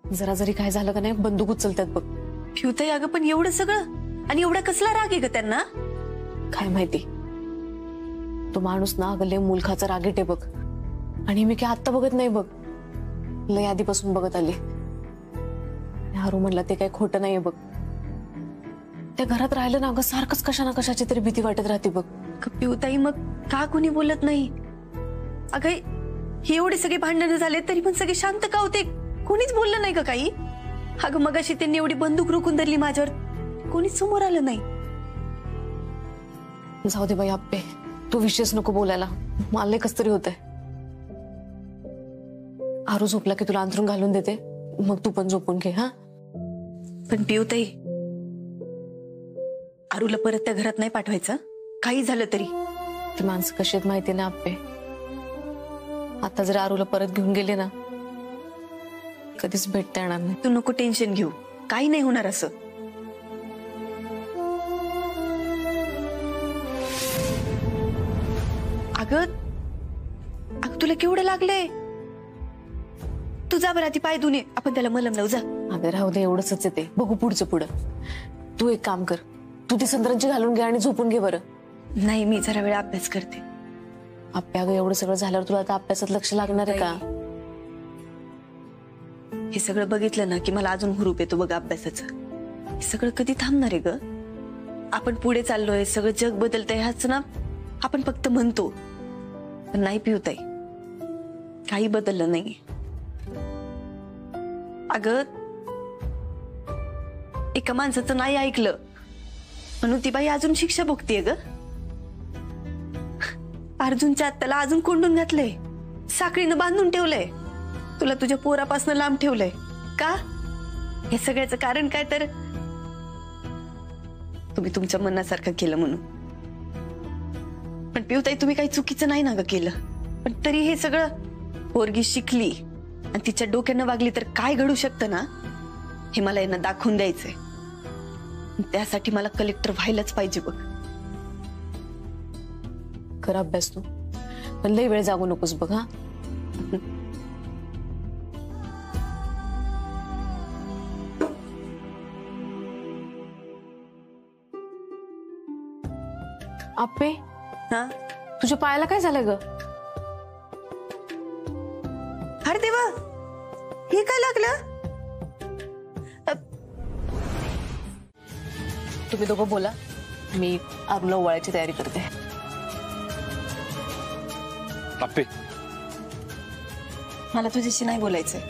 जरा जरी काय झालं का नाही बंदूक उचलतात बघ. पिवताई अगं पण एवढं सगळं आणि एवढा कसला राग आहे ग त्यांना? काय माहिती, तो माणूस ना अगं लय मुलखाचा रागीट आहे बघ. आणि मी काय आत्ता बघत नाही बघ, लय आधीपासून बघत आले. हारू म्हणला ते काही खोटं नाहीये बघ. त्या घरात राहिलं ना अगं सारखंच कशा ना कशाची तरी भीती वाटत राहते बघ. पिवताई मग का कोणी बोलत नाही? अगं हे एवढे सगळे भांडणं झाले तरी पण सगळे शांत का होते? कोणीच बोललं नाही का काही? अगं मगाशी त्यांनी एवढी बंदूक रोखून धरली माझ्यावर, कोणीच समोर आलं नाही. जाऊ दे बाई आप्पे, तू विषयच नको बोलायला. मला कस तरी होतंय. आरू झोपला की तुला अंथरून घालून देते, मग तू पण झोपून घे. हा पण पिवताई आरूला परत त्या घरात नाही पाठवायचं काही झालं तरी. ती माणसं कशी आहेत माहिती ना आप्पे. आता जर आरूला परत घेऊन गेले ना कधीच भेटता येणार नाही. तू नको टेन्शन घेऊ, काही नाही होणार असं. अगं तुला केवढं लागलंय? तू जा बरं, ती पाय धुणे, आपण त्याला मलम लावू. जा. अगं राहू दे, एवढंच येते, बघू पुढचं पुढं. तू एक काम कर, तू ती संतरांची घालून घे आणि झोपून घे बरं. नाही, मी जरा वेळ अभ्यास करते. आप्पे अगं एवढं सगळं झाल्यावर तुला आता अभ्यासात लक्ष लागणार आहे का? हे सगळं बघितलं ना की मला अजून हुरूप येतो बघ अभ्यासाचं. हे सगळं कधी थांबणार आहे ग? आपण पुढे चाललोय, सगळं जग बदलतंय ह्याच ना आपण फक्त म्हणतो, पण नाही पिवताई, काही बदललं नाही. अगं एका माणसाचं नाही ऐकलं म्हणून ती बाई अजून शिक्षा भोगतीये ग. अर्जुनच्या आत्याला अजून कोंडून घातलंय, साखळीनं बांधून ठेवलंय, तुला तुझ्या पोरापासून लांब ठेवलंय. का? हे सगळ्याचं कारण काय तर तुम्ही तुमच्या मनासारखं केलं म्हणून. पण पिवताई तुम्ही काही चुकीचं नाही ना ग केलं, पण तरी हे सगळं पोरगी शिकली आणि तिच्या डोक्यानं वागली तर काय घडू शकतं ना, हे मला यांना दाखवून द्यायचंय. त्यासाठी मला कलेक्टर व्हायलाच पाहिजे बघ. कर अभ्यास तू, पण लय वेळ जागू नकोस बघ. हा आप्पे, हा तुझ्या पायाला काय झालं ग? अरे देवा, हे काय लागलं? तुम्ही दोघं बोला, मी आरूला ओवाळायची तयारी करते. आप्पे, मला तुझ्याशी नाही बोलायचंय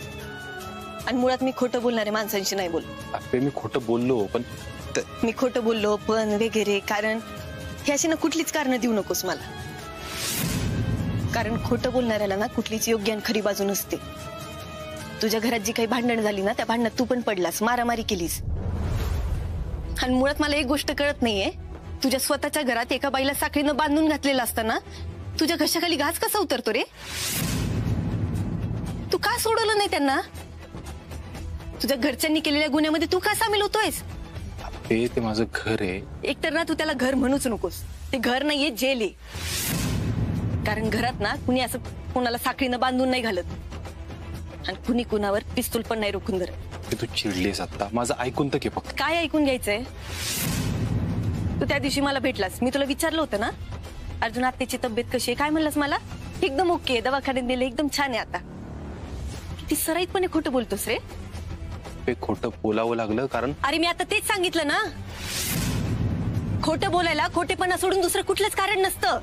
आणि मुळात मी खोटं बोलणारे माणसांशी नाही बोल. आप्पे मी खोटं बोललो पण मी खोटं बोललो पण वगैरे कारण हे अशी ना कुठलीच कारण देऊ नकोस मला. कारण खोटं बोलणाऱ्याला ना कुठलीच योग्य आणि खरी बाजू नसते. तुझ्या घरात जी काही भांडण झाली ना त्या भांडणात तू पण पडलास, मारामारी केलीस. आणि मुळात मला एक गोष्ट कळत नाहीये, तुझ्या स्वतःच्या घरात एका बाईला साखळीनं बांधून घातलेलं असताना तुझ्या घशाखाली घास कसा उतरतो रे? तू का सोडवलं नाही त्यांना? तुझ्या घरच्यांनी केलेल्या गुन्ह्यामध्ये तू का सामील होतोयस? ते माझं घर आहे. एकतर ना तू त्याला घर म्हणूच नकोस, ते घर नाहीये, जेल आहे. कारण घरात ना कुणी असं कोणाला साखळीनं बांधून नाही घालत आणि कुणी कुणावर पिस्तूल पण नाही रोखून धरत. तू चिडलीस आता, माझं ऐकून तर घे फक्त. काय ऐकून घ्यायचंय? तू त्या दिवशी मला भेटलास, मी तुला विचारलं होतं ना अर्जुन आत्याची तब्येत कशी आहे, काय म्हणलास मला? एकदम ओके, दवाखान्यात दिले, एकदम छान आहे आता. किती सराईतपणे खोटं बोलतोस रे. ते खोटं बोलावं लागलं कारण अरे मी आता तेच सांगितलं ना, खोटं बोलायला खोटेपणा सोडून दुसरं कुठलंच कारण नसतं.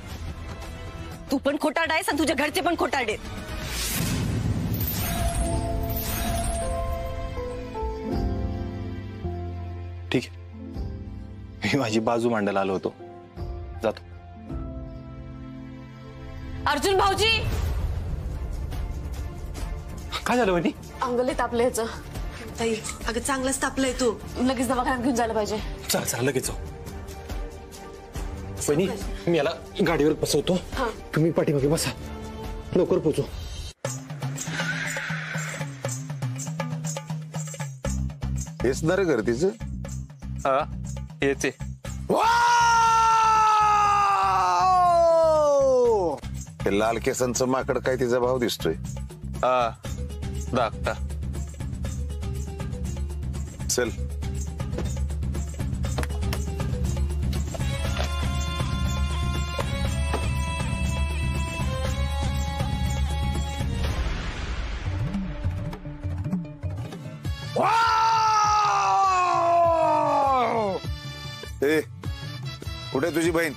तू पण खोटारडा आहेस आणि तुझ्या घरचे पण खोटारडे. ठीक आहे, मी माझी बाजू मांडायला आलो होतो, जातो. अर्जुन भाऊजी, काय झालं वहिनी? अंगले तापले ह्याचं. ताई अगं चांगलंच तापलंय तू, लगेच दवाखान्यात घेऊन जायला पाहिजे. चला चला लगेच जाऊ. वहिनी मी याला गाडीवर बसवतो, तुम्ही पाठीमागे बसा, लवकर पोचू. हेच ना रे गर्दीचं? हा हेच आहे. हे लाल केसांचं माकड काय तिचा भाव दिसतोय? हा धाकटा. चल. ए, कुठे तुझी बहीण?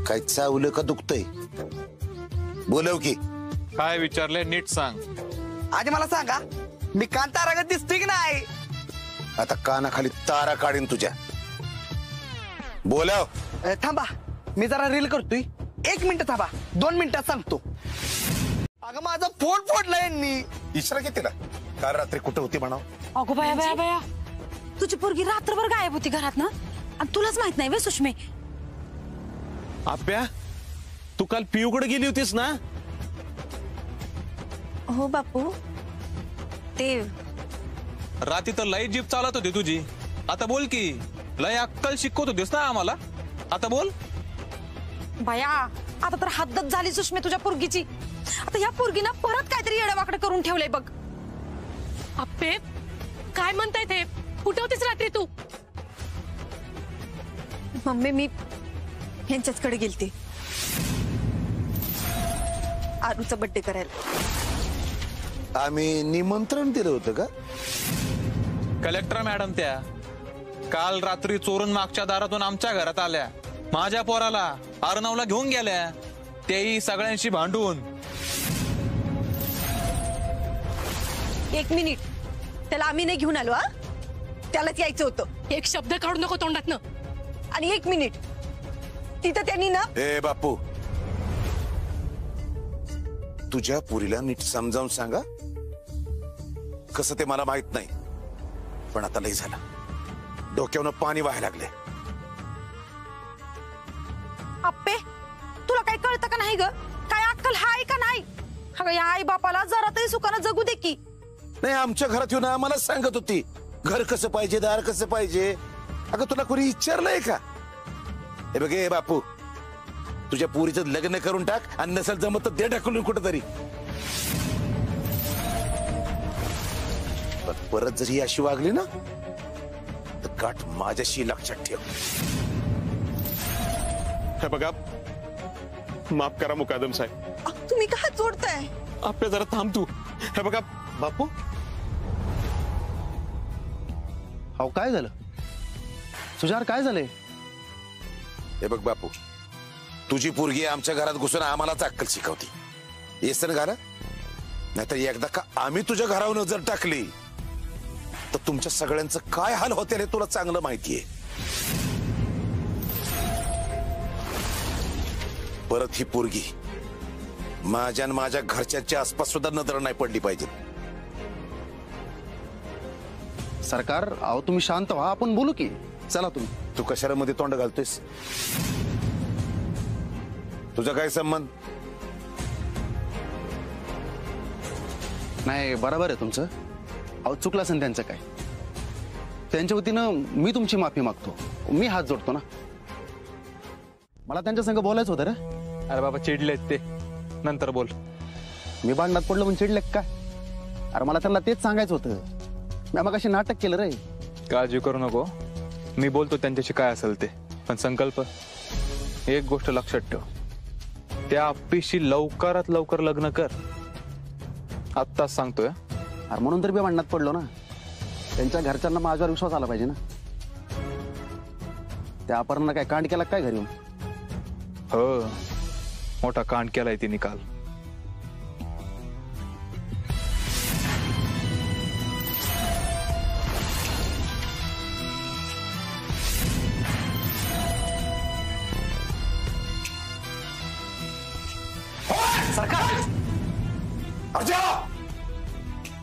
काय चावलं का दुखतय? बोलव की. काय विचारले नीट सांग. आधी मला सांगा, मी कांतारागत दिसतोय की नाही? आता कानाखाली तारा काढीन तुझ्या. बोलव. थांबा, मी जरा रील करतोय. 1 मिनिट थांबा, 2 मिनिटात सांगतो. अगं माझा फोन फोडला यांनी. इशारा किती ना? काल रात्री कुठे होती म्हणाव? अगो बाया बाया बाया, तुझी पोरगी रात्रभर गायब होती घरात ना, आणि तुलाच माहित नाही वे सुषमे? आप्या, तू काल पिऊकडे गेली होतीस ना? हो बापू, ते रात्री तर लय जीप चालत होती तुझी. आता बोल की, लय अक्कल शिकवत होतीस ना आम्हाला. आता बोल. बाया, आता तर हद्दच झाली सुषमे तुझ्या पोरगीची. आता या पोरगीनं परत काहीतरी येडवाकडे करून ठेवलंय बघ. अप्पे, काय म्हणताय ते? कुठे होतीस रात्री तू? मम्मी, मी यांच्याचकडे गेलते आरूचा बर्थडे करायला. आम्ही निमंत्रण दिलं होतं का? कलेक्टर मॅडम त्या काल रात्री चोरून मागच्या दारातून आमच्या घरात आल्या. माझ्या पोराला अर्णवला घेऊन गेल्या, तेही सगळ्यांशी भांडून. 1 मिनिट, त्याला आम्ही नाही घेऊन आलो. त्यालाच यायचं होतं. एक शब्द काढू नको तोंडातनं. आणि 1 मिनिट, तिथं त्यांनी ना. ए बापू, तुझ्या पुरीला नीट समजावून सांगा. कसं ते मला माहित नाही, पण आता लय झालं. डोक्यावरून पाणी व्हायला लागले. अप्पे, तुला काही कळतं का नाही ग? काय अक्कल हाय का नाही? अगं या आई बापाला जरा तरी सुखानं जगू दे की. नाही, आमच्या घरात येऊन आम्हाला सांगत होती घर कसं पाहिजे, दार कसं पाहिजे. अगं तुला कोणी विचारलंय का? हे बघ ए बापू, तुझ्या पुरीचं लग्न करून टाक, आणि नसेल जमत तर दे ढकलून कुठेतरी. पण परत जर ही अशी वागली ना, तर गाठ माझ्याशी लक्षात ठेव. हे बघा, माफ करा मुकादम साहेब. तुम्ही का हात जोडताय? आप्या जरा थांब तू. हे बघा बापू. अहो काय झालं सुजार, काय झालंय? हे बघ बापू, तुझी पोरगी आमच्या घरात घुसून आम्हालाच अक्कल शिकवती. येसन घाला, नाहीतर एकदा का आम्ही तुझ्या घरावर नजर टाकली तर तुमच्या सगळ्यांचं काय हाल होते हे तुला चांगलं माहितीये. परत ही पोरगी माझ्या आणि माझ्या घरच्याच्या आसपास सुद्धा नजर नाही पडली पाहिजे. सरकार, अहो तुम्ही शांत व्हा, आपण बोलू की. चला तुम्ही. तू कशाला मध्ये तोंड घालतोयस? तुझा काय संबंध? नाही, बरोबर आहे तुमचं. अहो चुकलं असेल त्यांचं काय. त्यांच्या वतीनं मी तुमची माफी मागतो. मी हात जोडतो ना. मला त्यांच्या संग बोलायचं होतं रे. अरे बाबा, चिडलेत ते, नंतर बोल. मी भांडणात पडलो म्हणून चिडले काय? अरे मला त्यांना तेच सांगायचं होतं. मी मग अशी नाटक केलं रे. काळजी करू नको, मी बोलतो त्यांच्याशी काय असेल ते. पण संकल्प, एक गोष्ट लक्षात ठेव, त्या अप्पीशी लवकरात लवकर लग्न कर. आत्ताच सांगतोय. अरे म्हणून तर मी भांडणात पडलो ना. त्यांच्या घरच्यांना माझ्यावर विश्वास आला पाहिजे ना. त्या अपर्णा काय कांड केला काय घरी येऊन? हो, मोठा कांड केलाय तिने काल. अर्जा,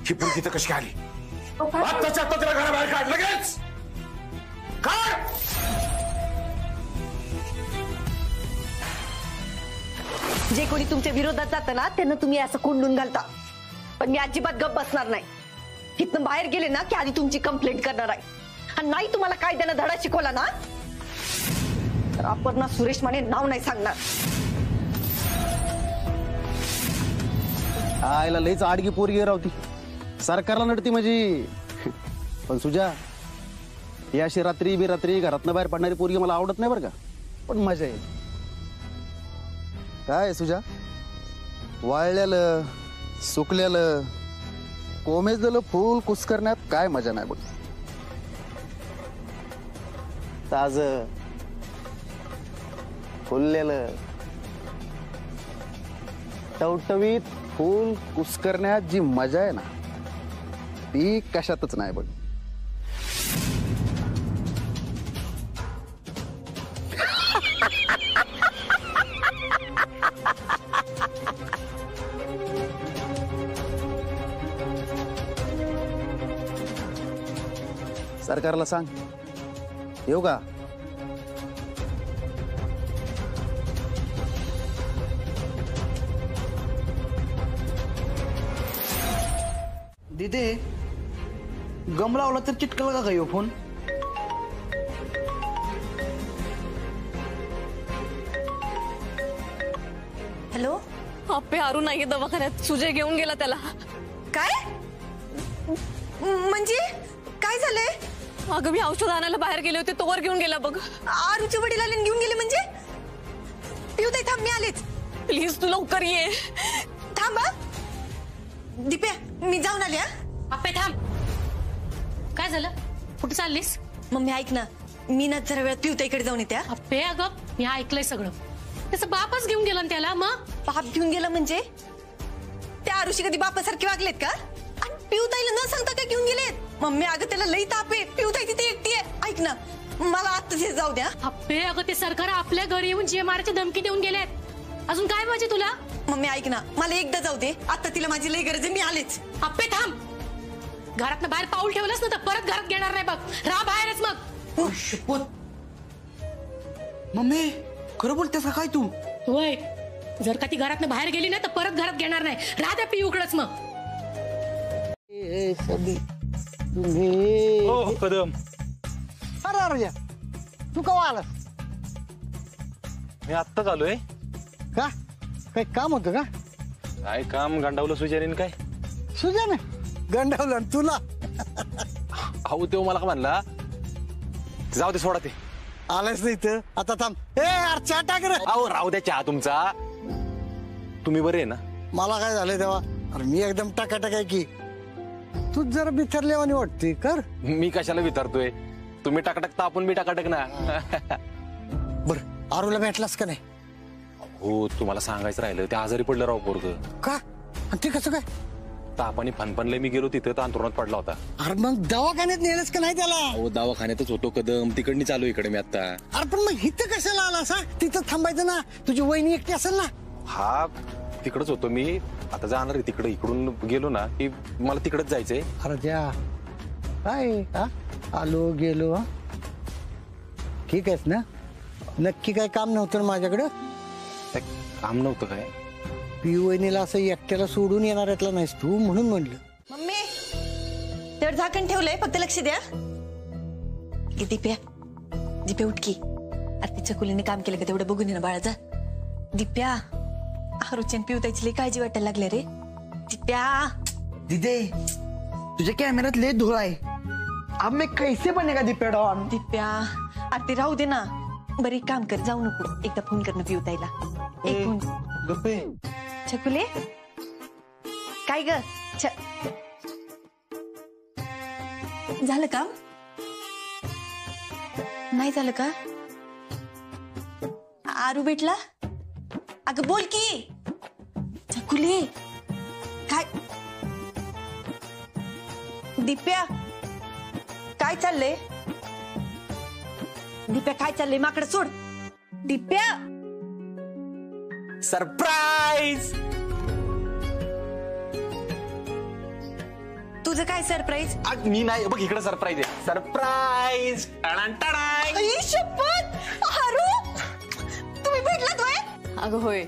ही पोरगी तर कशी आली? आत्ताच्या आत्ता तिला घराबाहेर काढ, लगेच काढ. जे कोणी तुमच्या विरोधात जातं ना, त्यांना तुम्ही असं कोंडून घालता. पण मी अजिबात गप्प बसणार नाही. तिथनं बाहेर गेले ना की आधी तुमची कंप्लेंट करणार आहे. आणि नाही तुम्हाला कायद्यानं धडा शिकवला ना, तर अपर्णा सुरेश माने नाव नाही सांगणार. आयला लईच आडगी पोरगी रावती सरकारला नडती म्हणजे. पण सुजा ही अशी रात्री बिरात्री घरातनं बाहेर पडणारी पोरगी मला आवडत नाही बरं का. पण मजा आहे. काय सुजा वाळल्यालं सुकल्यालं कोमेजलेलं फूल कुस्करण्यात काय मजा नाही बघ. ताज फुललेलं टवटवीत फूल कुस्करण्यात जी मजा आहे ना ती कशातच नाही बघ. सरकारला सांग येऊ का. दिदे गम लावला तर चिटकला का यो फोन. हॅलो. आप्पे आरू नाहीये दवाखान्यात. सुजय घेऊन गेला त्याला. काय म्हणजे काय झालंय? अगं मी औषध आणायला बाहेर गेले होते तोवर घेऊन गेला बघ. आरूचे वडील आले आणि घेऊन गेले म्हणजे? पिऊताई थांब, मी आलेच. प्लीज तू लवकर ये. थांबा दिप्या, मी जाऊन आले. आप्पे थांब. काय झालं? कुठे चाललीस? मम्मी ऐक ना, मी ना जरा वेळात पिऊताईकडे जाऊन येते. आप्पे अगं मी ऐकलंय सगळं. त्याचा बापच घेऊन गेला ना त्याला. मग बाप घेऊन गेला म्हणजे? त्या आरुषी कधी बापासारखे वागलेत का? आणि पिऊताईला न सांगता काय घेऊन गेलेत? मम्मी अगं त्याला लई ताप आहे. पिऊताई तिथे एकटी आहे. ऐक ना मला आता ते जाऊ द्या. आप्पे अगं ते सरकार आपल्या घरी येऊन जे मारायची धमकी देऊन गेलेत. अजून काय पाहिजे तुला? मम्मी ऐक ना, मला एकदा जाऊ दे. आता तिला माझी लई गरज आहे. मी आलेच. आप्पे थांब. घरातनं बाहेर पाऊल ठेवलंस ना तर परत घरात घेणार नाही बघ. राहा बाहेरच मग. मम्मी खरं बोलतेस का काय तू? होय, जर का ती घरातनं बाहेर गेली ना तर परत घरात घेणार नाही. राहा त्या पिऊकडेच मग. कदम अरे अरे तू कवा आलास? मी आत्ताच आलोय. का काही काम होतं का? काय काम गांडावलं सुजारीन काय. सुजा ना गंडावलं तुला. अहो तो मला का म्हणला जाऊ दे सोडा ते. आलायच नाही तर आता थांब. ए यार चहा टाक रे. अहो राहू द्या चहा तुमचा. तुम्ही बरे आहे ना? मला काय झालंय तेव्हा? अरे मी एकदम टाकाटाक आहे की. तू जरा बिथरल्यावानी वाटते कर. मी कशाला विचारतोय. तुम्ही टाकाटक तर आपण बी टाकाटक ना. बर आरूला भेटलास का नाही? हो तुम्हाला सांगायचं राहिलं ते आजारी पडलं राव पोरग. का आणि ते कसं काय? तापानी फनफनले मी गेलो तिथं तर अंतरुणात पडला होता. अरे मग दवाखान्यात नेलंस का नाही त्याला? अहो दवाखान्यातच होतो कदम. तिकडनी चालू इकडे मी आता. अरे पण मग इथं कशाला आलास? तिथं थांबायचं ना. तुझी वहिनी एकटी असेल ना. हा तिकडच होतो मी. आता जाणार आहे तिकडे. इकडून गेलो ना की मला तिकडच जायचंय. अरे द्या काय हा आलो गेलो. हा ठीक आहेस ना? नक्की काय काम नव्हतं ना माझ्याकडं? काय काम नव्हतं काय? पिऊ वहिनीला असं एकट्याला सोडून येणाऱ्यातला नाहीस तू म्हणून म्हणलं. मम्मी तेवढं झाकण ठेवलंय, फक्त लक्ष द्या. दिप्या दिप्या उठकी. अरे तिच्या कुलीने काम केलं का तेवढं बघून ये ना बाळाचा. दिप्या आरुची पिऊताईची लई काळजी वाटायला लागले रे. दिप्या दिदे तुझ्या कॅमेऱ्यात लय धूळ आहे. अब मैं कैसे बनेगा दिप्या डॉन? दिप्या अरे ते राहू दे ना. बरं एक काम कर, जाऊ नको. एकदा फोन कर ना पिऊताईला. एक फोन. गप्पे छकुले काय ग? झालं काम? नाही झालं का? आरू भेटला? अगं बोल की छकुले. काय दिप्या काय चाललंय? दिप्या काय चाललंय? माकडं सोड. दिप्या सरप्राईज. तुझं काय सरप्राईज? मी नाही बघ इकडे सरप्राईज आहे. सरप्राईज. आई शपथ. आरू तुम्ही भेटलात होय? अगं होय,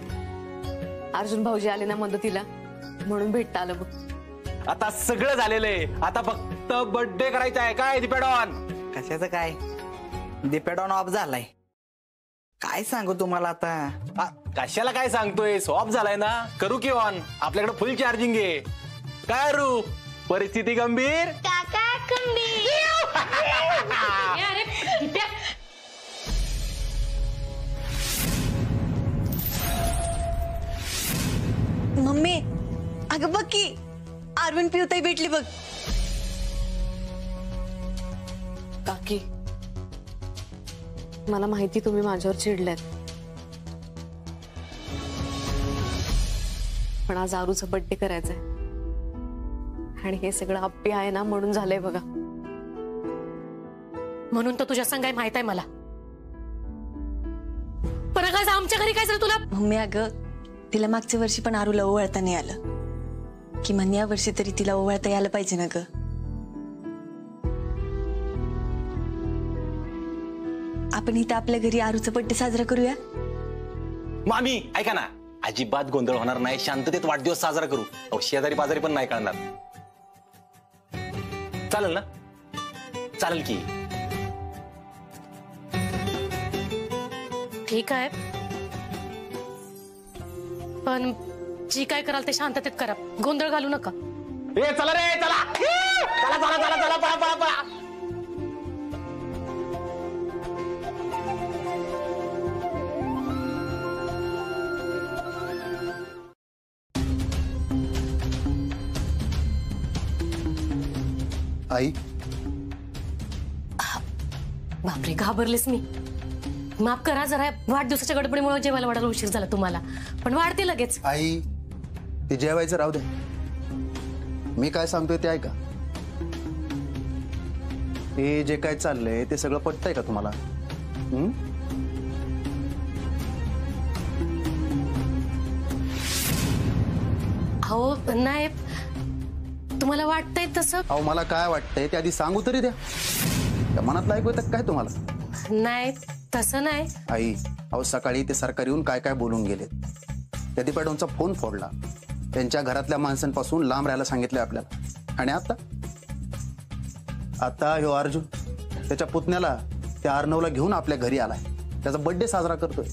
अर्जुन भाऊजी आले ना मदतीला म्हणून भेटता आलं बघ. आता सगळं झालेलं आहे. आता फक्त बर्थडे करायचा आहे. काय दिपेडॉन? कशाचं काय? दिप्या डॉन ऑफ झालाय. काय सांगू तुम्हाला आता? कशाला काय सांगतोय? सॉफ्ट झालाय ना, करू की ऑन. आपल्याकडे फुल चार्जिंग आहे. काय रू, परिस्थिती गंभीर? काका अरे दिप्या, मम्मी अगं बघ की अरविंद पिवताई भेटली बघ. काकी, मला माहिती तुम्ही माझ्यावर चिडल्यात, पण आज आरूचा बर्थडे करायचाय आणि हे सगळं अप्पी आहे ना म्हणून झालंय बघा. म्हणून तर तुझ्या संग माहित आहे मला. पण अगं आज आमच्या घरी काय झालं तुला? मम्मी अगं तिला मागच्या वर्षी पण आरूला ओवाळता नाही आलं, किमान या वर्षी तरी तिला ओवाळता यायला पाहिजे ना ग. आपण इथं आपल्या घरी आरूचा बर्थडे साजरा करूया. मामी ऐका ना, अजिबात गोंधळ होणार नाही, शांततेत वाढदिवस साजरा करू. शेजारी पाजारी पण नाही कळणार. चालेल ना? चालेल की. ठीक आहे, पण जी काय कराल ते शांततेत करा, गोंधळ घालू नका. ए चला रे, चला चला चला चला चला, पळा पळा पळा. आई, बापरे, घाबरलेस मी. माफ करा, जरा वाढदिवसाच्या गडबडीमुळे जेवायला वाढायला उशीर झाला तुम्हाला, पण वाढते लगेच. आई ते जेवायचं राहू दे, मी काय सांगतोय ते ऐका. हे जे काय चाललंय ते सगळं पटतंय का तुम्हाला? अहो नाही, तुम्हाला वाटतंय तसं? अहो मला काय वाटतंय ते आधी सांगू तरी द्या. त्या मनातलं ऐकू येतं काय तुम्हाला? नाही तसं नाही. आई, अहो सकाळी ते सरकार येऊन काय काय बोलून गेलेत. त्या दीपाडोंचा फोन फोडला, त्यांच्या घरातल्या माणसांपासून लांब राहायला सांगितलंय आपल्याला. आणि आता ह्यो अर्जुन त्याच्या पुतण्याला त्या अर्णवला घेऊन आपल्या घरी आलाय, त्याचा बर्थडे साजरा करतोय.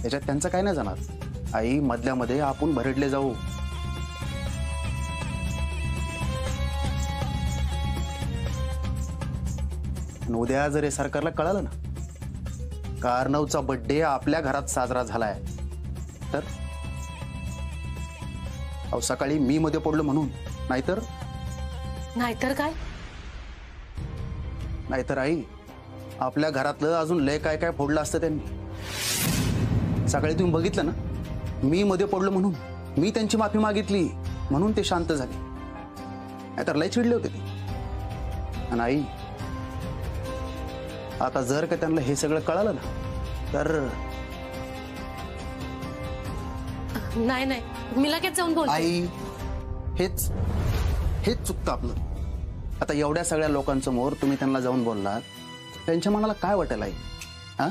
त्याच्यात त्यांचं काय नाही जाणार. आई, मधल्यामध्ये आपण भरडले जाऊ. उद्या जर हे सरकारला कळालं ना का अर्णवचा बर्थडे आपल्या घरात साजरा झालाय, तर अहो सकाळी मी मध्ये पडलो म्हणून, नाहीतर काय? नाहीतर आई, आपल्या घरातलं अजून लय काय काय फोडलं असतं त्यांनी. सकाळी तुम्ही बघितलं ना, मी मध्ये पडलो म्हणून मी त्यांची माफी मागितली म्हणून ते शांत झाले, नाहीतर लय चिडले होते ते. आणि आई, आता जर का त्यांना हे सगळं कळालं ना, तर नाही, मी लगेच जाऊन बोलते. आई, हेच चुकतं आपलं. आता एवढ्या सगळ्या लोकांसमोर तुम्ही त्यांना जाऊन बोललात, त्यांच्या मनाला काय वाटेल आई? हा,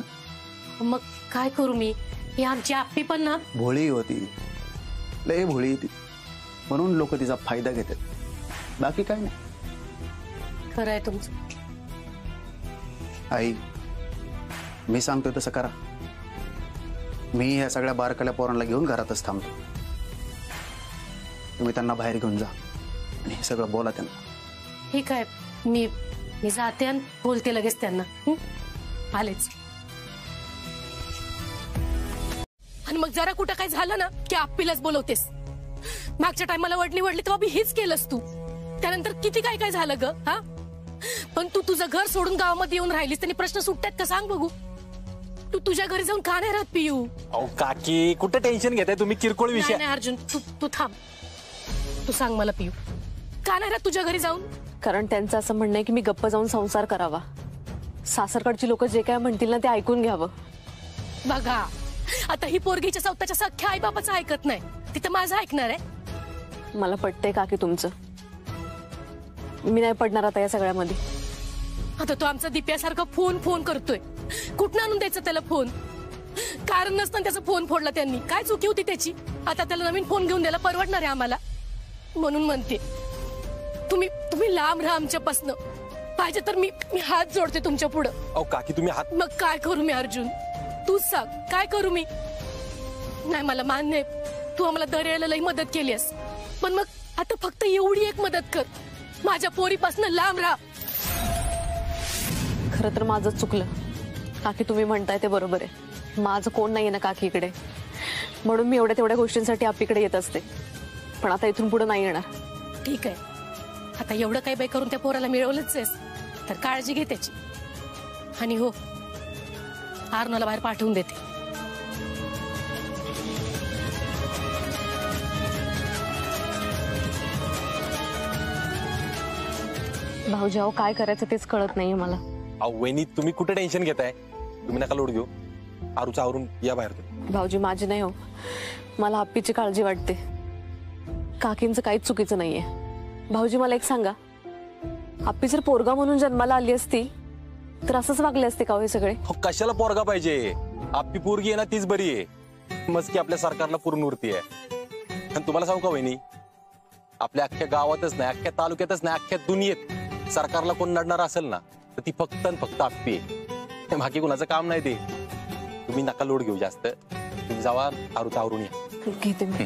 मग काय करू मी? ही आमची आप्पी पण ना भोळी होती, लय भोळी होती, म्हणून लोक तिचा फायदा घेतात, बाकी काय नाही. खरं आहे तुमचं. आई, मी सांगतोय तसं करा. मी ह्या सगळ्या बारकाल्या पोरांना घेऊन घरातच थांबतो. तुम्ही त्यांना बाहेर घेऊन जा आणि हे सगळं बोला त्यांना. ठीक आहे, मी जाते आणि बोलते लगेच त्यांना. आलेच. आणि मग जरा कुठं काय झालं ना की आप्पीलाच बोलवतेस. मागच्या टायमाला वडली तेव्हा बी हेच केलंस तू. त्यानंतर किती काय काय झालं ग. हा, पण तू तुझं घर सोडून गावामध्ये येऊन राहिलीस, त्यांनी प्रश्न सुटतात का सांग बघू. तू तुझ्या घरी जाऊन का नाही राहत पियू? अहो काकी, कुठं टेन्शन घेताय तुम्ही? किरकोळ विषय. नाही अर्जुन, तू थांब. तू सांग मला पियू, का नाही राहत तुझ्या घरी जाऊन? कारण त्यांचं असं म्हणणं आहे की मी गप्प जाऊन संसार करावा, सासरकडची लोक जे काय म्हणतील ना ते ऐकून घ्यावं. बघा, आता ही पोरगीच्या स्वतःच्या सख्या आई बाबाचं ऐकत नाही, तिथं माझं ऐकणार आहे? मला पटतंय का की तुमचं, मी नाही पडणार आता या सगळ्यामध्ये. आता तो आमचा दिप्यासारखा फोन करतोय, कुठं आणून द्यायचं त्याला फोन? कारण नसताना त्याचा फोन फोडला त्यांनी. काय चुकी होती त्याची? आता त्याला नवीन फोन घेऊन द्यायला परवडणार आहे आम्हाला? म्हणून म्हणते तुम्ही लांब राहा आमच्यापासनं. पाहिजे तर मी हात जोडते तुमच्या पुढं. अहो काकी, तुम्ही हात. मग काय करू मी अर्जुन? तूच सांग काय करू मी. नाही मला मान्य आहे, तू आम्हाला दर्याला लई मदत केलीस, पण मग आता फक्त एवढी एक मदत कर, माझ्या पोरीपासून लांब राहा. खरं तर माझं चुकलं काकी, तुम्ही म्हणताय ते बरोबर आहे. माझं कोण नाहीये ना काकी इकडे, म्हणून मी एवढ्या तेवढ्या गोष्टींसाठी आपलीकडे येत असते. पण आता इथून पुढे नाही येणार. ठीक आहे, आता एवढं काही बाई करून त्या पोराला मिळवलंच आहेस तर काळजी घे त्याची. आणि हो, आरणाला बाहेर पाठवून देते. भाऊजी अहो काय करायचं तेच कळत नाहीये मला. अहो वहिनी, तुम्ही कुठे टेन्शन घेताय? तुम्ही नका लोड घेऊ. आरूचा आवरून या बाहेर तुम्ही. भाऊजी माझी नाही हो, मला आप्पीची काळजी वाटते. काकींचं काहीच चुकीचं नाहीये. भाऊजी मला एक सांगा, आप्पी जर पोरगा म्हणून जन्माला आली असती तर असंच वागले असते का हे सगळे? कशाला पोरगा पाहिजे? आप्पी पोरगी आहे ना तीच बरी आहे. मस्की आपल्या सरकारला पूर्णवृत्ती आहे. आणि तुम्हाला सांगू का वहिनी, आपल्या अख्ख्या गावातच नाही, अख्ख्या तालुक्यातच नाही, अख्ख्या दुनियेत सरकारला कोण लढणार असेल ना तर ती फक्त आणि फक्त आप्पी आहे. बाकी कुणाचं काम नाही ते. तुम्ही नका लोड घेऊ जास्त. तुम्ही जावा, आरूचा आवरून या. घेते मी.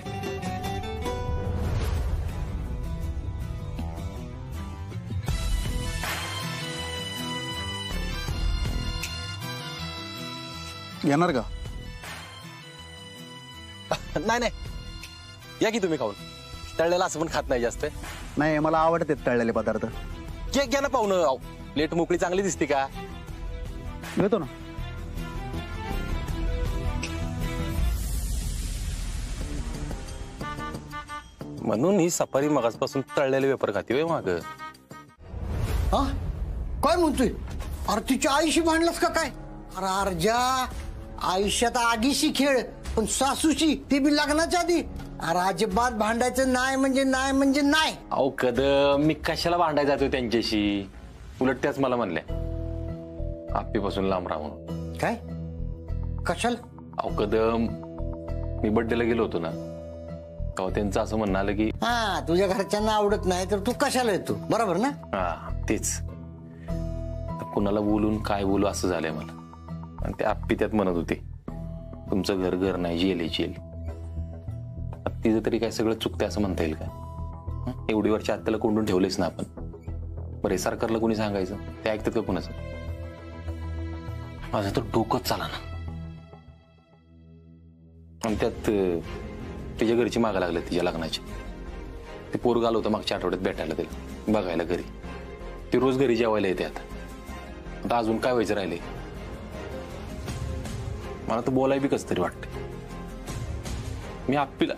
येणार का? नाही नाही, या की तुम्ही खाऊन. तळलेला असं पण खात नाही जास्त. नाही, मला आवडते तळलेले पदार्थ. घ्या ना पाहुणं. प्लेट मोकळी चांगली दिसते का? घेतो ना. म्हणून ही सफारी मगासपासून तळलेले वेपर खाते होय माग. हा काय म्हणतोय? अरे तिच्या आईशी भांडलास का काय? अरे अर्जा, आयुष्यात आगीशी खेळ, पण सासूची ती बी लग्नाच्या आधी. अरे अजिबात भांडायचं नाही म्हणजे नाही म्हणजे नाही. अहो कदम, मी कशाला भांडायला जातोय त्यांच्याशी? उलट त्याच मला म्हणल्या आप्पीपासून लांब राहा म्हणून. काय कशाला? अहो कदम, मी बर्थडेला गेलो होतो ना, तेव्हा त्यांचं असं म्हणणं आलं की हा तुझ्या घरच्यांना आवडत नाही तर तू कशाला येतो, बरोबर ना? हा तेच. कुणाला बोलून काय बोलू असं झालंय मला. आणि ते आप्पी त्यात म्हणत होते तुमचं घर घर नाही, जेल जेल. तिचं तरी काय सगळं चुकतंय असं म्हणता येईल का? एवढी वर्ष आत्याला कोंडून ठेवलेच ना आपण. बरे सरकारला कोणी सांगायचं? ते ऐकतात का कुणाचं? माझं तर डोकंच चाला ना. आणि त्यात तिच्या घरची मागा लागले तिच्या लग्नाची. ते पोरग आलं होतं मागच्या आठवड्यात भेटायला तिला, बघायला घरी. ती रोज घरी जेवायला येते. आता अजून काय व्हायचं राहिले? मला तर बोलाय बी कस तरी वाटत. मी आप्पीला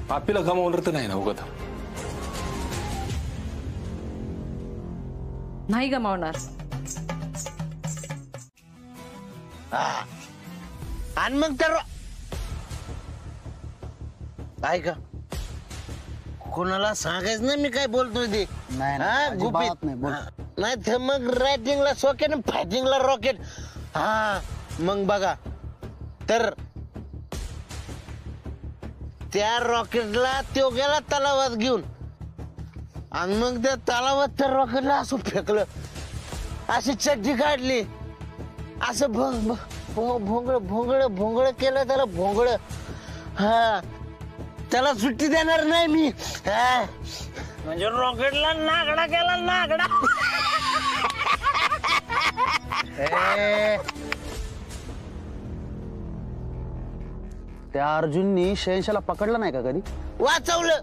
आप्पीला गमावणार तर नाही ना उगत? नाही गमावणार. आणि मग तर काय का कोणाला सांगायचं नाही मी काय बोलतोय ते. अजिबात नाही बोल. नाही तर मग रायटिंगला सॉकेट आणि फायटिंगला रॉकेट. हा मग बघा तर त्या रॉकेटला तो गेला तलावात घेऊन, आणि मग त्या तलावात त्या रॉकेटला असं फेकलं, अशी चड्डी काढली, असं भोंगळ भोंगळ भोंगळ केलं त्याला, भोंगळ. हा त्याला सुट्टी देणार नाही मी. म्हणजे रॉकेटला नागडा केला, नागडा. त्या अर्जुननी शहेनशाला पकडलं नाही का कधी? वाचवलं.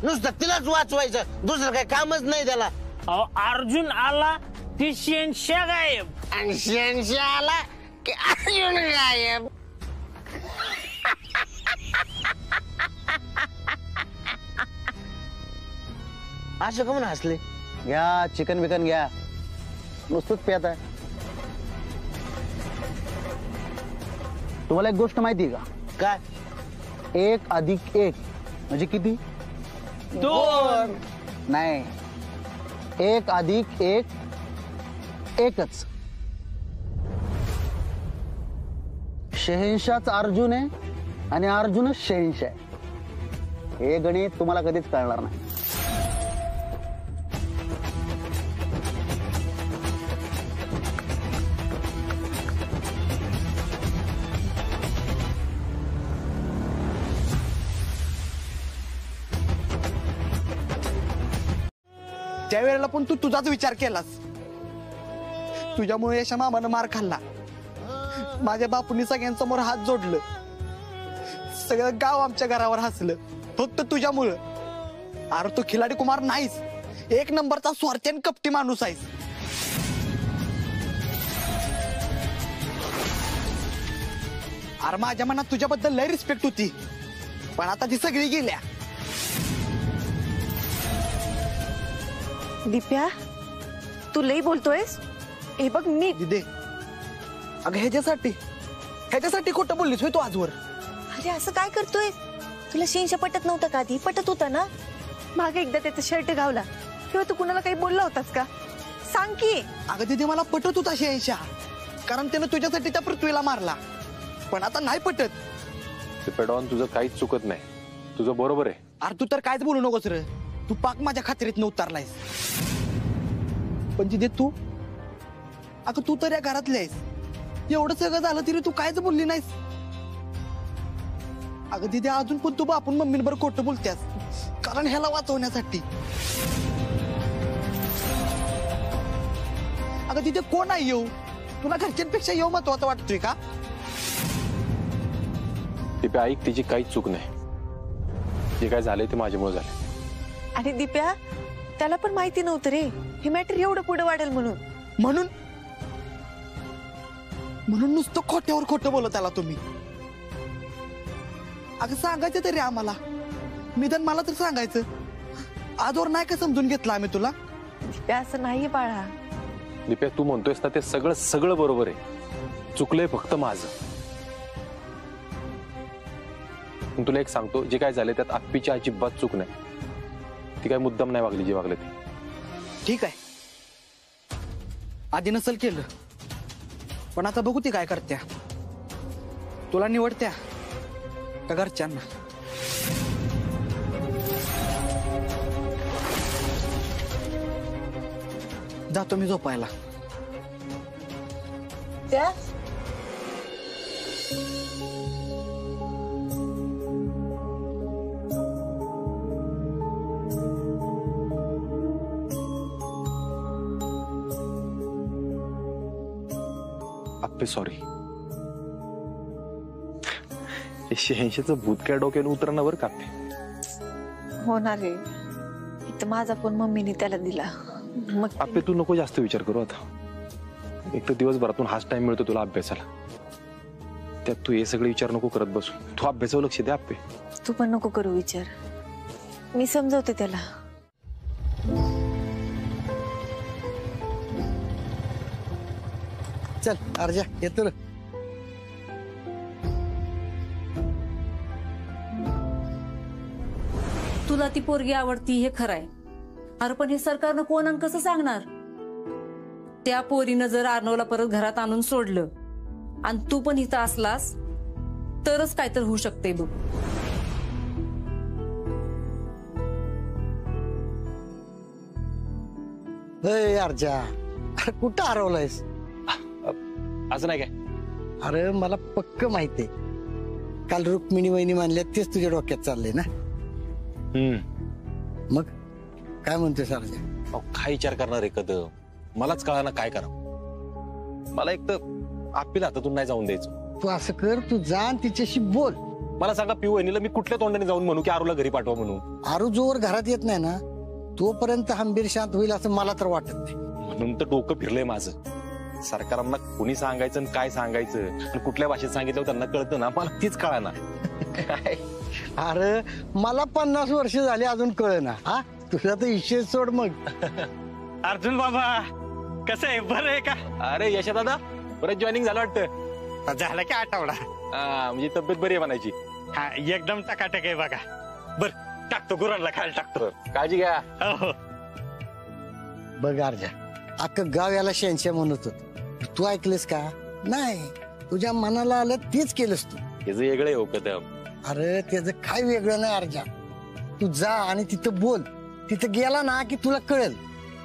नुसतं तिलाच वाचवायचं, दुसरं काही कामच नाही त्याला. अर्जुन आला की शहेनशाह गायब, आणि शहेनशाह आला की अर्जुन गायब. असं का म्हणून हसले? घ्या चिकन बिकन घ्या, नुसतंच पेत आहे. तुम्हाला एक गोष्ट माहिती आहे का? काय? 1+1 म्हणजे किती? 2. नाही, 1+1 एकच. शहेनशाहच अर्जुन आहे आणि अर्जुनच शहेनशाह आहे. हे गणित तुम्हाला कधीच कळणार नाही. त्यावेळेला पण तू तुझाच विचार केलास. तुझ्यामुळे यशा मामानं मार खाल्ला. माझ्या बापूंनी सगळ्यांसमोर हात जोडलं. सगळं गाव आमच्या घरावर हसलं फक्त तुझ्यामुळं. अरे तू खिलाडी कुमार नाहीस, एक नंबरचा स्वार्थी आणि कपटी माणूस आहेस. अरे माझ्या मनात तुझ्याबद्दल लय रिस्पेक्ट होती, पण आता ती सगळी गेल्या. दिप्या, तू लई बोलतोयस. हे बघ मी दिदे, अगं ह्याच्यासाठी खोटं बोललीस होय तू आजवर? अरे असं काय करतोय? तुला शेंशा पटत नव्हतं का? आधी पटत होता ना. मागे एकदा त्याचा शर्ट गावला तेव्हा तू कुणाला काही बोलला होतास का? सांग की. अगं दिदी, मला पटत होता शेंशा, कारण त्यानं तुझ्यासाठी त्या पृथ्वीला मारला. पण आता नाही पटत. पेडॉन, तुझं काहीच चुकत नाही, तुझं बरोबर आहे. अरे तू तर कायच बोलू नकोस रे. तू पाक माझ्या खात्रीत उतरलायस. पण दिदे तू, अगं तू तर या घरातली आहेस. एवढं सगळं झालं तरी तू कायच बोलली नाहीस. अगं दिदी, अजून पण तू बापून मम्मींबरोबर खोटं बोलतेस, कारण ह्याला वाचवण्यासाठी. अगं तिथे कोण आहे येऊ? तुला घरच्यांपेक्षा येऊ महत्वाचं वाटतोय का? दिप्या ऐक, तिची काहीच चूक नाही. जे काय झालंय ते माझ्यामुळे झालं. अरे दिप्या, त्याला पण माहिती नव्हतं रे हे मॅटर एवढं पुढे वाढेल म्हणून. म्हणून नुसतं खोट्यावर खोटं बोलत आला तुम्ही. अगं सांगायचं तरी आम्हाला, निदान मला तर सांगायचं. आजवर नाही का समजून घेतलं आम्ही तुला? दिप्या असं नाहीये बाळा. दिप्या, तू म्हणतोयस ना ते सगळं बरोबर आहे. चुकलंय फक्त माझं. पण तुला एक सांगतो, जे काय झाले त्यात आप्पीची अजिबात चूक नाही. ती काय मुद्दाम नाही वागली जे वागले ते. ठीक आहे, आधी नसल केलं, पण आता बघू ती काय करत्या. तुला निवडत्या का घरच्यांना? जातो मी झोपायला. त्या आप्पे सॉरी. 180चं भूत काय डोक्यानं उतरणार बरं का आप्पे. होणार रे. इथं माझा पण मम्मीने त्याला दिला. मग आप्पे तू नको जास्त विचार करू आता. एक तर दिवसभरातून हाच टाइम मिळतो तुला अभ्यासाला, त्यात तू हे सगळे विचार नको करत बसू. तू अभ्यासावर लक्ष दे आप्पे. तू पण नको करू विचार, मी समजवते त्याला. चल अर्जा, येतो रे. तुला ती पोरगी आवडती हे खरंय. अरे पण हे सरकारनं कोण आणि कसं सांगणार? त्या पोरीनं जर अर्णवला परत घरात आणून सोडलं आणि तू पण इथं असलास तरच काय तर होऊ शकते बघ. अर्जा, अरे कुठं हरवलायस? असं नाही काय? अरे मला पक्क माहितीये, काल रुक्मिणी वहिनी मानल्या तेच तुझ्या डोक्यात चाललंय ना. मग काय म्हणतोय अर्जा? काय विचार करणार आहे कदम? मलाच कळा ना काय करा. मला एक तर आप्पीला हातातून नाही जाऊन द्यायचं. तू असं कर, तू जा आणि तिच्याशी बोल. मला सांगा पिऊ वहिनीला मी कुठल्या तोंडाने जाऊन म्हणू की आरूला घरी पाठवा म्हणून? आरू जोवर घरात येत नाही ना तोपर्यंत हंबीर शांत होईल असं मला तर वाटत नाही. म्हणून तर डोकं फिरलंय माझं. सरकारांना कोणी सांगायचं आणि काय सांगायचं आणि कुठल्या भाषेत सांगितलं त्यांना कळतं ना, मला तीच कळा ना. अरे मला 50 वर्ष झाली अजून कळ ना. हा तुझा तर विषय सोड. मग अर्जुन बाबा कसं आहे, बरं आहे का? अरे यशा दादा, बरं जॉईनिंग झालं वाटतं. झालं की आठवडा. म्हणजे तब्येत बरी आहे म्हणायची. हा एकदम टकाटक आहे बघा. बर टाकतो गुरांना खायला टाकतो. काळजी घ्या. हो बघ अर्जा, अख्खं गाव याला शेंशा म्हणत होत. तू ऐकलंस का? नाही, तुझ्या मनाला आलं तेच केलंस तू. त्याचं वेगळं हो कदम. अरे त्याचं काय वेगळं नाही अर्जा. तू जा आणि तिथं बोल. तिथं गेला ना की तुला कळेल.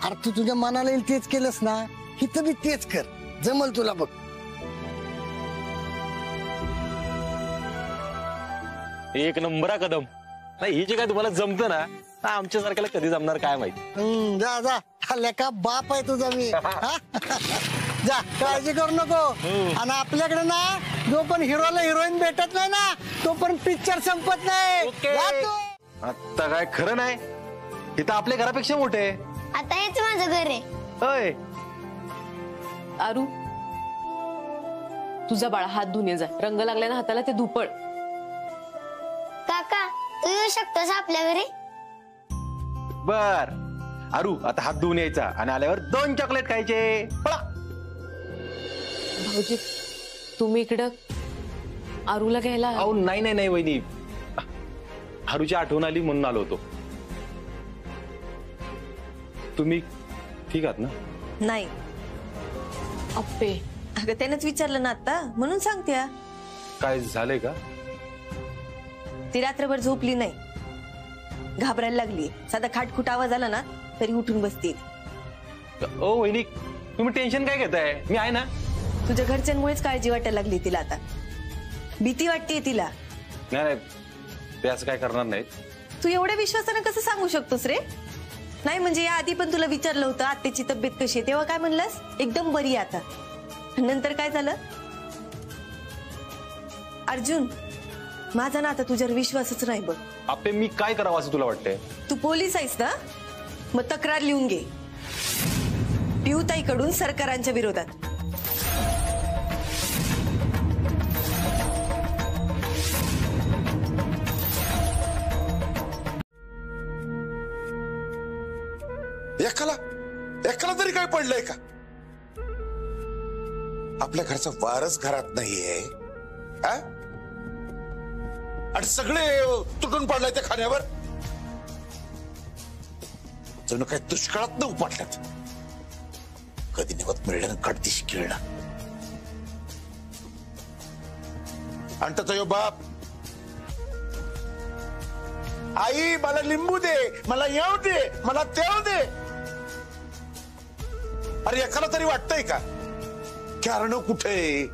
अरे तू तुझ्या मनाला येईल तेच केलंस ना, इथं बी तेच कर, जमल तुला. बघ एक नंबर कदम. नाही हे जे काय तुम्हाला जमतं ना आमच्यासारख्याला कधी जमणार काय माहिती. जा जा लेका बाप आहे तुझा मी हा? जा काळजी करू नको. आणि आपल्याकडे ना जो पण हिरोला हिरोईन भेटत नाही ना तो पण पिक्चर संपत नाही. जा तू. आता काय खरं नाही, इथं आपल्या घरापेक्षा मोठे. आता हेच माझं घर आहे. होय आरू तुझा बाळा हात धुवून ये जा. रंग लागलाय ना हाताला ते धुपळ. काका तू येऊ शकतोस आपल्या घरी? बर आरू आता हात धुवून यायचा आणि आल्यावर 2 चॉकलेट खायचे. पळा. भाऊजी तुम्ही इकडं आरूला घ्यायला? अहो नाही नाही नाही वहिनी, आरूची आठवण आली म्हणून आलो होतो. तुम्ही ठीक आहात ना? नाही अप्पे अगं त्यानंच विचारलं ना आता म्हणून सांगते. काय झालंय का? ती रात्रभर झोपली नाही, घाबरायला लागली. साधा खाटखुट आवाज आला ना तरी उठून बसते. ओ वहिनी तुम्ही टेन्शन काय घेताय, मी आहे ना. तुझ्या घरच्यांमुळेच काळजी वाटायला लागली तिला. आता भीती वाटते तिला. नाही नाही ते असं काय करणार नाही. तू एवढ्या विश्वासानं कसं सांगू शकतोस रे? नाही म्हणजे या आधी पण तुला विचारलं होतं आत्याची तब्येत कशी आहे, तेव्हा काय म्हणलास? एकदम बरी आहे आता. नंतर काय झालं? अर्जुन माझा ना आता तुझ्यावर विश्वासच नाही बघ. आपे मी काय करावं असं तुला वाटतंय? तू पोलीस आहेस ना, मग तक्रार लिहून घे पिऊताईकडून सरकारांच्या विरोधात. एकाला तरी काय पडलंय का? आपल्या घरचा वारच घरात नाहीये हा? आणि सगळे तुटून पडलाय त्या खाण्यावर. जणू काय दुष्काळात न उपटल्यात. कधी निवत मिळलं कडदिशी खेळणं. आणि त्याचा यो बाप आई मला लिंबू दे, मला येऊ दे, मला तेव दे. अरे एकाला तरी वाटतंय का की अर्णव कुठे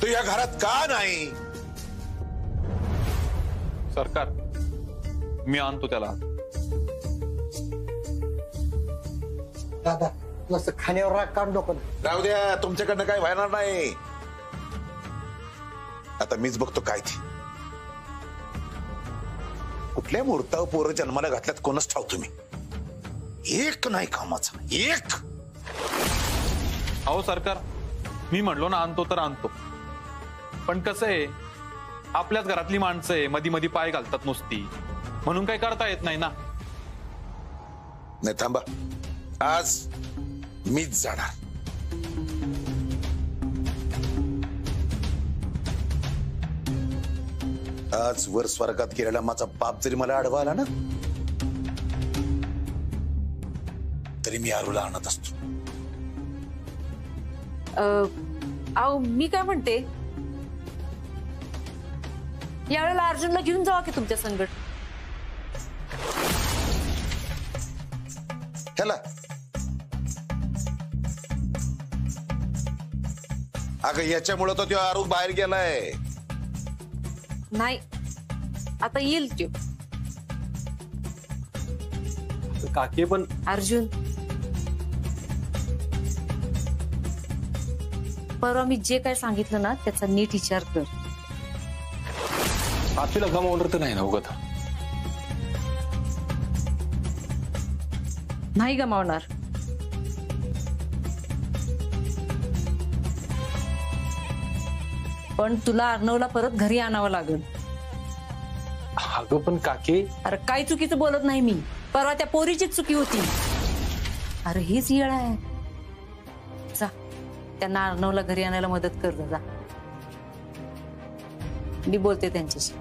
तो या घरात का नाही? सरकार मी आणतो त्याला. दादा तू असं खाण्यावर राग काढू नको. राहू द्या, तुमच्याकडनं काय व्हायणार नाही. आता मीच बघतो काय ती कुठल्या मुहूर्तावर पोरं जन्माला घातल्यात कोणच ठाव. तुम्ही एक नाही कामाचा एक. अहो सरकार मी म्हणलो ना आणतो तर आणतो, पण कसं आहे आपल्याच घरातली माणसं आहे, मधी मधी पाय घालतात नुसती, म्हणून काही करता येत नाही ना. नाही थांबा, आज मीच जाणार. आज वर स्वर्गात गेलेला माझा बाप जरी मला आडवा आला ना तरी मी आरूला आणत असतो. अहो मी काय म्हणते, यावेळेला अर्जुनला घेऊन जावा की तुमच्या संगत. ह्याला अगं याच्यामुळे तो आरू बाहेर गेलाय. नाही आता येईल तो. काकी पण अर्जुन परवा मी जे काय सांगितलं ना त्याचा नीट विचार कर. आपल्याला गमावणार तर नाही ना उगत. नाही गमावणार. पण तुला अर्णवला परत घरी आणावं लागेल. अगं पण काकी. अरे काही चुकीचं बोलत नाही मी. परवा त्या पोरीचीच चुकी होती. अरे हेच येळ आहे. जा त्यांना अर्णवला घरी आणायला मदत कर जा. मी बोलते त्यांच्याशी.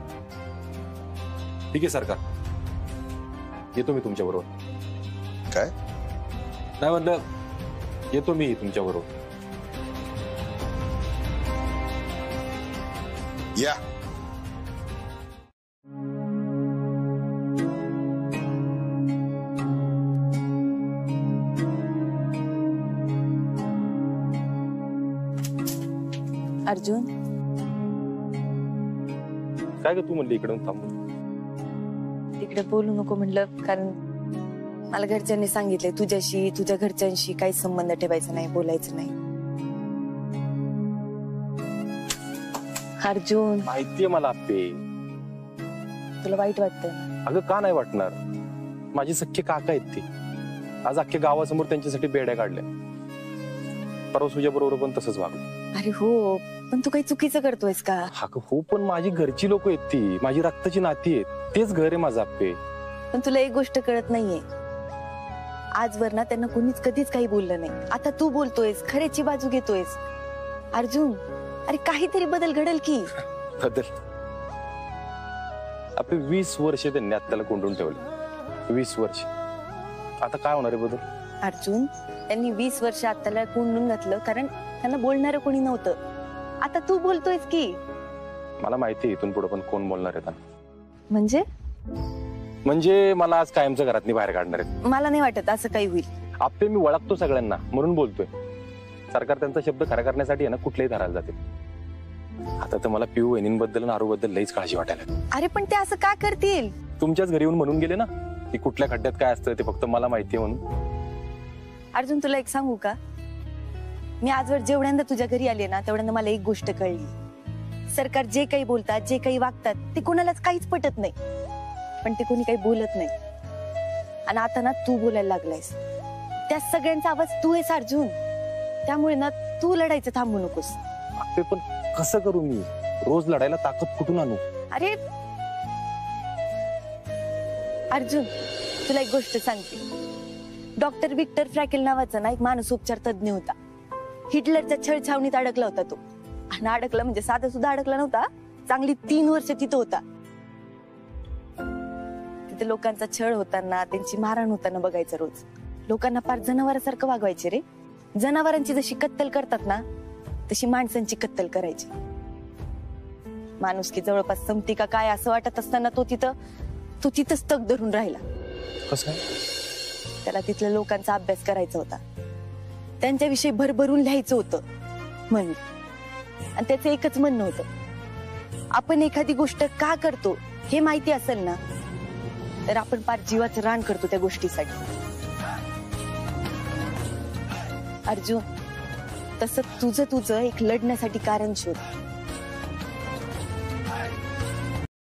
ठीक आहे सरकार, येतो मी तुमच्या बरोबर. काय नाही म्हणलं, येतो मी तुमच्या बरोबर. या अर्जुन काय ग तू म्हणली इकडून थांबून? ती इकडे बोलू नको म्हणलं, कारण मला घरच्यांनी सांगितलंय तुझ्याशी तुझ्या घरच्यांशी काही संबंध ठेवायचा नाही, बोलायचं नाही. अर्जुन, माहितीये मला आप्पे. तुला वाईट वाटतं? अगं का नाही वाटणार, माझे सख्खे काका आहेत ते. आज अख्ख्या गावासमोर त्यांच्यासाठी बेड्या काढल्या. परवा तुझ्या बरोबर पण तसंच वागलं. अरे हो, पण तू काही चुकीचं करतोयस का? हो, पण माझी घरची लोक आहेत ती, माझी रक्ताची नाती आहेत, तेच घर आहे माझं आप्पे. पण तुला एक गोष्ट कळत नाहीये, आजवर ना त्यांना कोणीच कधीच काही बोललं नाही. आता तू बोलतोयस, खऱ्याची बाजू घेतोयस. अर्जुन, अरे काहीतरी बदल घडेल की. बदल? आपले 20 वर्ष त्यांनी आत्याला कोंडून ठेवले. 20 वर्ष. आता काय होणार आहे बदल? अर्जुन, त्यांनी 20 वर्ष आत्याला कोंडून घातलं कारण त्यांना बोलणारं कोणी नव्हतं. आता तू बोलतोयस की. मला माहिती आहे इथून पुढे पण कोण बोलणार आहे. म्हणजे मला आज कायमचं घरातनी बाहेर काढणार आहेत. मला नाही वाटत असं काही होईल. आपले मी ओळखतो सगळ्यांना म्हणून बोलतोय. सरकार त्यांचा शब्द खरा करण्यासाठी आहे ना कुठलेही धरायला जाते. आता तर मला पिऊ वहिनींबद्दल आणि आरूबद्दल लईच काळजी वाटायला. अरे पण ते असं का करतील? तुमच्याच घरी येऊन म्हणून गेले ना की कुठल्या खड्ड्यात काय असतं ते फक्त मला माहिती आहे म्हणून. अर्जुन, तुला एक सांगू का, मी आजवर जेवढ्यांदा तुझ्या घरी आले ना तेवढ्यांदा मला एक गोष्ट कळली. सरकार जे काही बोलतात, जे काही वागतात ते कोणालाच काहीच पटत नाही, पण ते कोणी काही बोलत नाही. आणि आता ना तू बोलायला लागलायस, त्या सगळ्यांचा आवाज तू आहेस अर्जुन. त्यामुळे ना तू लढायचं थांबू नकोस. पण कसं करू मी? रोज लढायला ताकद कुठून आणू? अरे अर्जुन, तुला एक गोष्ट सांगते. डॉक्टर विक्टर फ्रॅकेल नावाचा ना एक मानसोपचार तज्ञ होता. हिटलरच्या छळछावणीत अडकला होता तो. आणि अडकला म्हणजे साधा सुद्धा अडकला नव्हता, चांगली 3 वर्ष तिथं होता. तिथे लोकांचा छळ होताना, त्यांची मारहाण होताना बघायचं रोज. लोकांना फार जनावरांसारखं वागवायचे रे. जनावरांची जशी कत्तल करतात ना तशी माणसांची कत्तल करायची. माणुसकी जवळपास संपती का काय असं वाटत असताना तो तिथंच तग धरून राहिला. कसं? त्याला तिथल्या लोकांचा अभ्यास करायचा होता, त्यांच्याविषयी भरभरून लिहायचं होतं. आणि त्याचं एकच म्हणणं होतं, आपण एखादी गोष्ट का करतो हे माहिती असेल ना तर आपण फार जीवाचं रान करतो त्या गोष्टीसाठी. अर्जुन, तसं तुझं एक लढण्यासाठी कारण शोध.